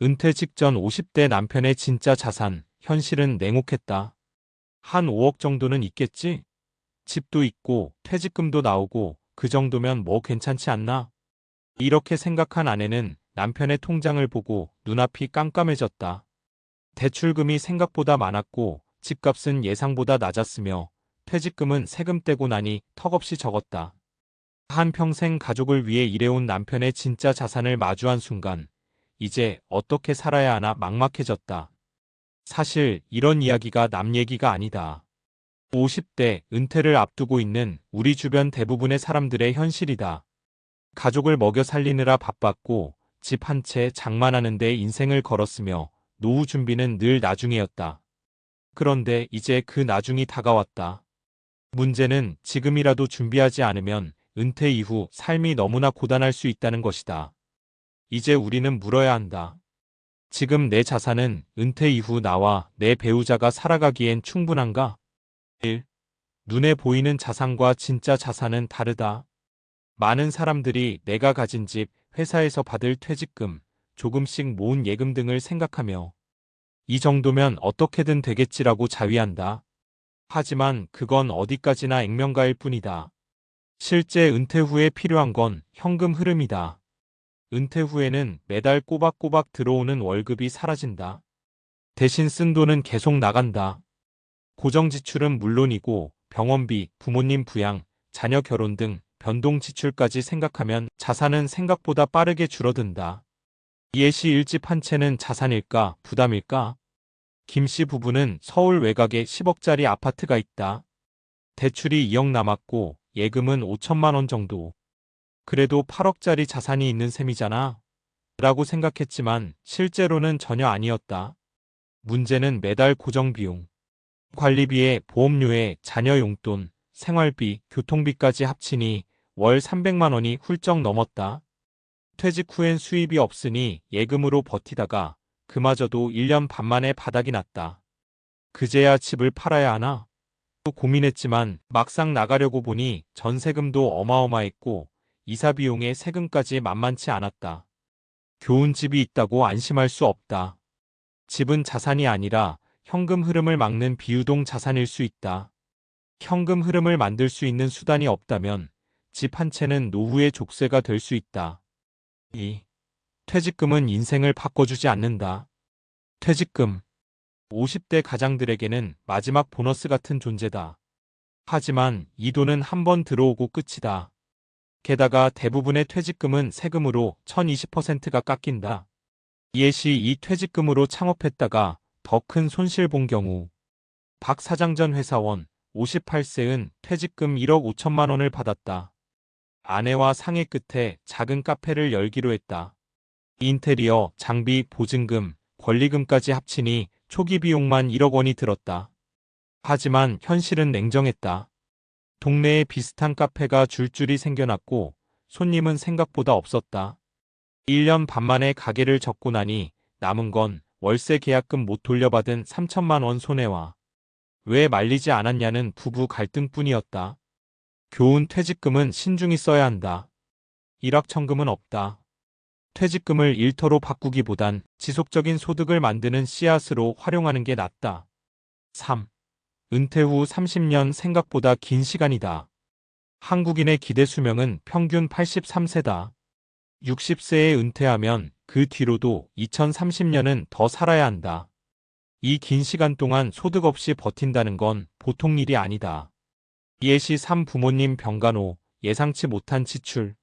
은퇴 직전 50대 남편의 진짜 자산, 현실은 냉혹했다. 한 5억 정도는 있겠지? 집도 있고 퇴직금도 나오고 그 정도면 뭐 괜찮지 않나? 이렇게 생각한 아내는 남편의 통장을 보고 눈앞이 깜깜해졌다. 대출금이 생각보다 많았고 집값은 예상보다 낮았으며 퇴직금은 세금 떼고 나니 턱없이 적었다. 한평생 가족을 위해 일해온 남편의 진짜 자산을 마주한 순간 이제 어떻게 살아야 하나 막막해졌다. 사실 이런 이야기가 남 얘기가 아니다. 50대 은퇴를 앞두고 있는 우리 주변 대부분의 사람들의 현실이다. 가족을 먹여 살리느라 바빴고 집 한 채 장만하는 데 인생을 걸었으며 노후 준비는 늘 나중이었다. 그런데 이제 그 나중이 다가왔다. 문제는 지금이라도 준비하지 않으면 은퇴 이후 삶이 너무나 고단할 수 있다는 것이다. 이제 우리는 물어야 한다. 지금 내 자산은 은퇴 이후 나와 내 배우자가 살아가기엔 충분한가? 1. 눈에 보이는 자산과 진짜 자산은 다르다. 많은 사람들이 내가 가진 집, 회사에서 받을 퇴직금, 조금씩 모은 예금 등을 생각하며 이 정도면 어떻게든 되겠지라고 자위한다. 하지만 그건 어디까지나 액면가일 뿐이다. 실제 은퇴 후에 필요한 건 현금 흐름이다. 은퇴 후에는 매달 꼬박꼬박 들어오는 월급이 사라진다. 대신 쓴 돈은 계속 나간다. 고정 지출은 물론이고 병원비, 부모님 부양, 자녀 결혼 등 변동 지출까지 생각하면 자산은 생각보다 빠르게 줄어든다. 이해시 일집 한 채는 자산일까, 부담일까? 김 씨 부부는 서울 외곽에 10억짜리 아파트가 있다. 대출이 2억 남았고 예금은 5천만 원 정도. 그래도 8억짜리 자산이 있는 셈이잖아. 라고 생각했지만 실제로는 전혀 아니었다. 문제는 매달 고정비용, 관리비에 보험료에 자녀 용돈, 생활비, 교통비까지 합치니 월 300만 원이 훌쩍 넘었다. 퇴직 후엔 수입이 없으니 예금으로 버티다가 그마저도 1년 반 만에 바닥이 났다. 그제야 집을 팔아야 하나? 또 고민했지만 막상 나가려고 보니 전세금도 어마어마했고 이사 비용에 세금까지 만만치 않았다. 좋은 집이 있다고 안심할 수 없다. 집은 자산이 아니라 현금 흐름을 막는 비유동 자산일 수 있다. 현금 흐름을 만들 수 있는 수단이 없다면 집 한 채는 노후의 족쇄가 될 수 있다. 2. 퇴직금은 인생을 바꿔주지 않는다. 퇴직금. 50대 가장들에게는 마지막 보너스 같은 존재다. 하지만 이 돈은 한 번 들어오고 끝이다. 게다가 대부분의 퇴직금은 세금으로 1020%가 깎인다. 이해시 이 퇴직금으로 창업했다가 더 큰 손실 본 경우 박 사장 전 회사원 58세은 퇴직금 1억 5천만 원을 받았다. 아내와 상의 끝에 작은 카페를 열기로 했다. 인테리어, 장비, 보증금, 권리금까지 합치니 초기 비용만 1억 원이 들었다. 하지만 현실은 냉정했다. 동네에 비슷한 카페가 줄줄이 생겨났고 손님은 생각보다 없었다. 1년 반 만에 가게를 접고 나니 남은 건 월세 계약금 못 돌려받은 3천만 원 손해와 왜 말리지 않았냐는 부부 갈등뿐이었다. 교훈 퇴직금은 신중히 써야 한다. 일확천금은 없다. 퇴직금을 일터로 바꾸기보단 지속적인 소득을 만드는 씨앗으로 활용하는 게 낫다. 3. 은퇴 후 30년 생각보다 긴 시간이다. 한국인의 기대 수명은 평균 83세다. 60세에 은퇴하면 그 뒤로도 2030년은 더 살아야 한다. 이 긴 시간 동안 소득 없이 버틴다는 건 보통 일이 아니다. 이해시 3 부모님 병간호, 예상치 못한 지출.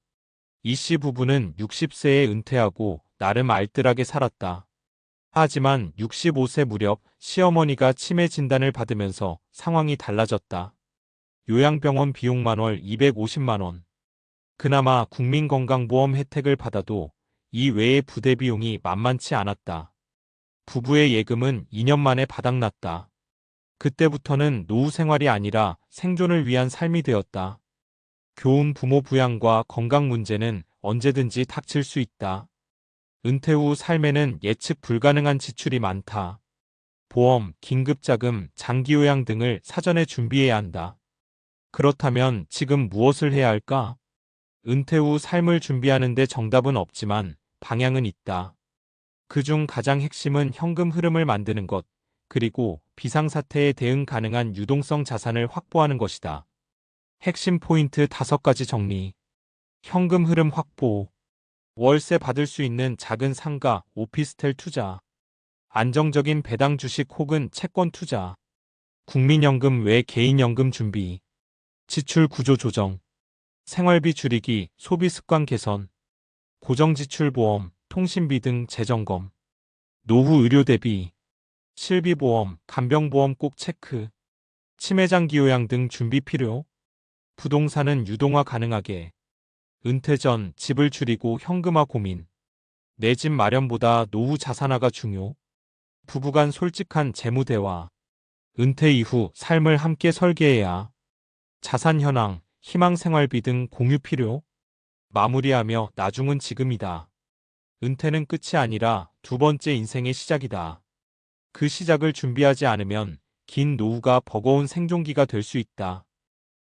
이 씨 부부는 60세에 은퇴하고 나름 알뜰하게 살았다. 하지만 65세 무렵 시어머니가 치매 진단을 받으면서 상황이 달라졌다. 요양병원 비용만 월 250만 원. 그나마 국민건강보험 혜택을 받아도 이 외의 부대 비용이 만만치 않았다. 부부의 예금은 2년 만에 바닥났다. 그때부터는 노후 생활이 아니라 생존을 위한 삶이 되었다. 교훈 부모 부양과 건강 문제는 언제든지 닥칠 수 있다. 은퇴 후 삶에는 예측 불가능한 지출이 많다. 보험, 긴급자금, 장기요양 등을 사전에 준비해야 한다. 그렇다면 지금 무엇을 해야 할까? 은퇴 후 삶을 준비하는 데 정답은 없지만 방향은 있다. 그중 가장 핵심은 현금 흐름을 만드는 것, 그리고 비상사태에 대응 가능한 유동성 자산을 확보하는 것이다. 핵심 포인트 5가지 정리. 현금 흐름 확보. 월세 받을 수 있는 작은 상가, 오피스텔 투자. 안정적인 배당 주식 혹은 채권 투자. 국민연금 외 개인연금 준비. 지출 구조 조정. 생활비 줄이기, 소비 습관 개선. 고정지출 보험, 통신비 등 재점검. 노후 의료 대비. 실비보험, 간병보험 꼭 체크. 치매장기 요양 등 준비 필요. 부동산은 유동화 가능하게. 은퇴 전 집을 줄이고 현금화 고민. 내 집 마련보다 노후 자산화가 중요. 부부간 솔직한 재무 대화. 은퇴 이후 삶을 함께 설계해야. 자산 현황, 희망 생활비 등 공유 필요. 마무리하며 나중은 지금이다. 은퇴는 끝이 아니라 2번째 인생의 시작이다. 그 시작을 준비하지 않으면 긴 노후가 버거운 생존기가 될 수 있다.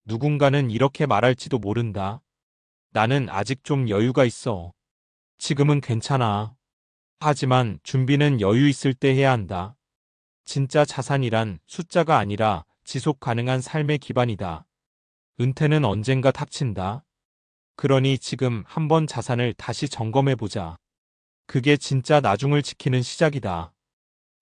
누군가는 이렇게 말할지도 모른다. 나는 아직 좀 여유가 있어. 지금은 괜찮아. 하지만 준비는 여유 있을 때 해야 한다. 진짜 자산이란 숫자가 아니라 지속 가능한 삶의 기반이다. 은퇴는 언젠가 닥친다. 그러니 지금 한번 자산을 다시 점검해보자. 그게 진짜 나중을 지키는 시작이다.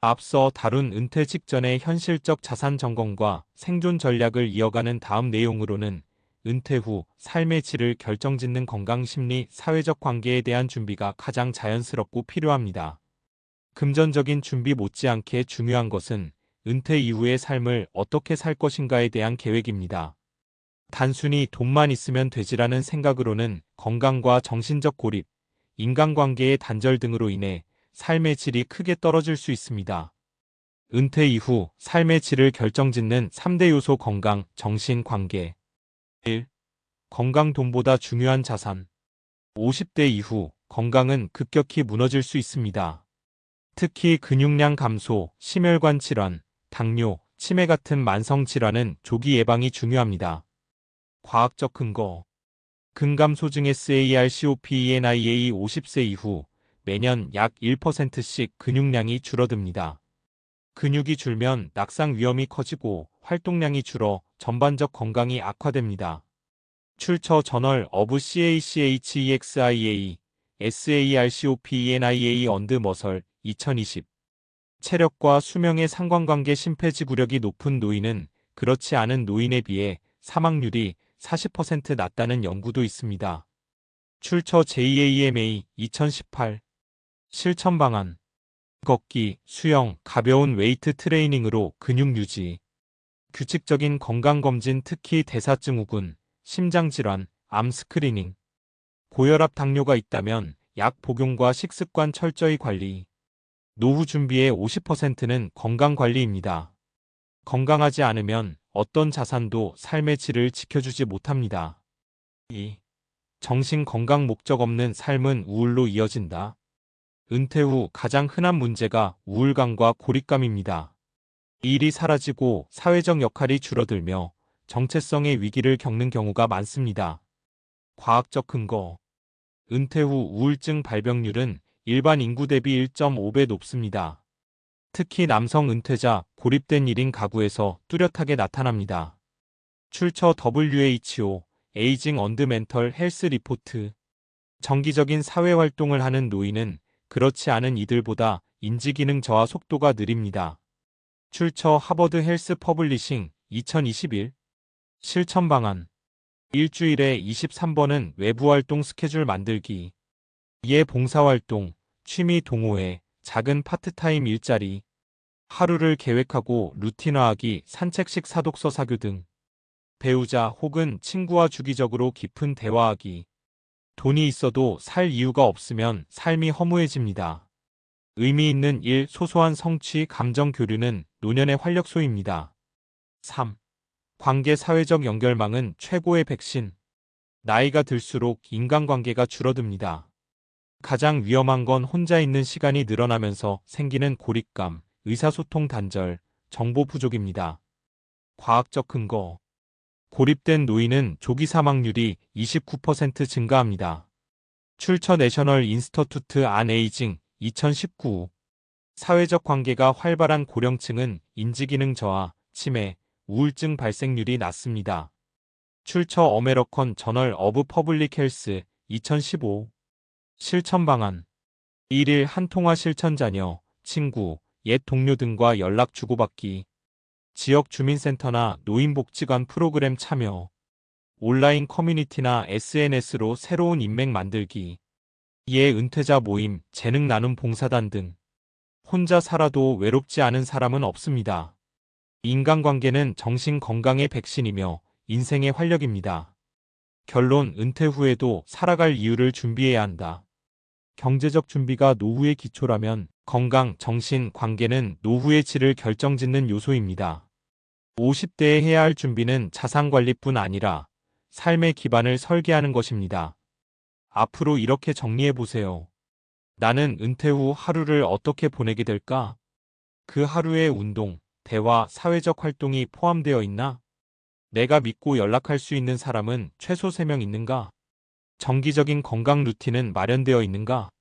앞서 다룬 은퇴 직전의 현실적 자산 점검과 생존 전략을 이어가는 다음 내용으로는 은퇴 후 삶의 질을 결정짓는 건강 심리 사회적 관계에 대한 준비가 가장 자연스럽고 필요합니다. 금전적인 준비 못지않게 중요한 것은 은퇴 이후의 삶을 어떻게 살 것인가에 대한 계획입니다. 단순히 돈만 있으면 되지라는 생각으로는 건강과 정신적 고립, 인간관계의 단절 등으로 인해 삶의 질이 크게 떨어질 수 있습니다. 은퇴 이후 삶의 질을 결정짓는 3대 요소 건강, 정신, 관계. 1. 건강 돈보다 중요한 자산. 50대 이후 건강은 급격히 무너질 수 있습니다. 특히 근육량 감소, 심혈관 질환, 당뇨, 치매 같은 만성 질환은 조기 예방이 중요합니다. 과학적 근거. 근감소증 SARCOPENIA 50세 이후 매년 약 1%씩 근육량이 줄어듭니다. 근육이 줄면 낙상 위험이 커지고 활동량이 줄어 전반적 건강이 악화됩니다. 출처 저널 어브 CACHEXIA SARCOPENIA 언드 머설 2020. 체력과 수명의 상관관계 심폐지구력이 높은 노인은 그렇지 않은 노인에 비해 사망률이 40% 낮다는 연구도 있습니다. 출처 JAMA 2018. 실천 방안. 걷기, 수영, 가벼운 웨이트 트레이닝으로 근육 유지. 규칙적인 건강검진 특히 대사증후군, 심장질환, 암 스크리닝. 고혈압 당뇨가 있다면 약 복용과 식습관 철저히 관리. 노후 준비의 50%는 건강관리입니다. 건강하지 않으면 어떤 자산도 삶의 질을 지켜주지 못합니다. 2. 정신 건강 목적 없는 삶은 우울로 이어진다. 은퇴 후 가장 흔한 문제가 우울감과 고립감입니다. 일이 사라지고 사회적 역할이 줄어들며 정체성의 위기를 겪는 경우가 많습니다. 과학적 근거. 은퇴 후 우울증 발병률은 일반 인구 대비 1.5배 높습니다. 특히 남성 은퇴자, 고립된 1인 가구에서 뚜렷하게 나타납니다. 출처 WHO, 에이징 언드 멘털 헬스 리포트. 정기적인 사회활동을 하는 노인은 그렇지 않은 이들보다 인지기능 저하 속도가 느립니다. 출처 하버드 헬스 퍼블리싱 2021. 실천 방안. 일주일에 23번은 외부활동 스케줄 만들기. 이에 봉사활동, 취미 동호회, 작은 파트타임 일자리. 하루를 계획하고 루틴화하기, 산책식 사독서 사교 등. 배우자 혹은 친구와 주기적으로 깊은 대화하기. 돈이 있어도 살 이유가 없으면 삶이 허무해집니다. 의미 있는 일, 소소한 성취, 감정 교류는 노년의 활력소입니다. 3. 관계 사회적 연결망은 최고의 백신. 나이가 들수록 인간관계가 줄어듭니다. 가장 위험한 건 혼자 있는 시간이 늘어나면서 생기는 고립감, 의사소통 단절, 정보 부족입니다. 과학적 근거. 고립된 노인은 조기 사망률이 29% 증가합니다. 출처 내셔널 인스터투트 안 에이징 2019. 사회적 관계가 활발한 고령층은 인지기능 저하, 치매, 우울증 발생률이 낮습니다. 출처 어메리컨 저널 오브 퍼블릭 헬스 2015. 실천 방안. 1일 한 통화 실천 자녀, 친구, 옛 동료 등과 연락 주고받기. 지역 주민센터나 노인복지관 프로그램 참여. 온라인 커뮤니티나 SNS로 새로운 인맥 만들기. 예 은퇴자 모임, 재능 나눔 봉사단 등. 혼자 살아도 외롭지 않은 사람은 없습니다. 인간관계는 정신 건강의 백신이며 인생의 활력입니다. 결론 은퇴 후에도 살아갈 이유를 준비해야 한다. 경제적 준비가 노후의 기초라면 건강, 정신, 관계는 노후의 질을 결정짓는 요소입니다. 50대에 해야 할 준비는 자산관리뿐 아니라 삶의 기반을 설계하는 것입니다. 앞으로 이렇게 정리해보세요. 나는 은퇴 후 하루를 어떻게 보내게 될까? 그 하루에 운동, 대화, 사회적 활동이 포함되어 있나? 내가 믿고 연락할 수 있는 사람은 최소 3명 있는가? 정기적인 건강 루틴은 마련되어 있는가?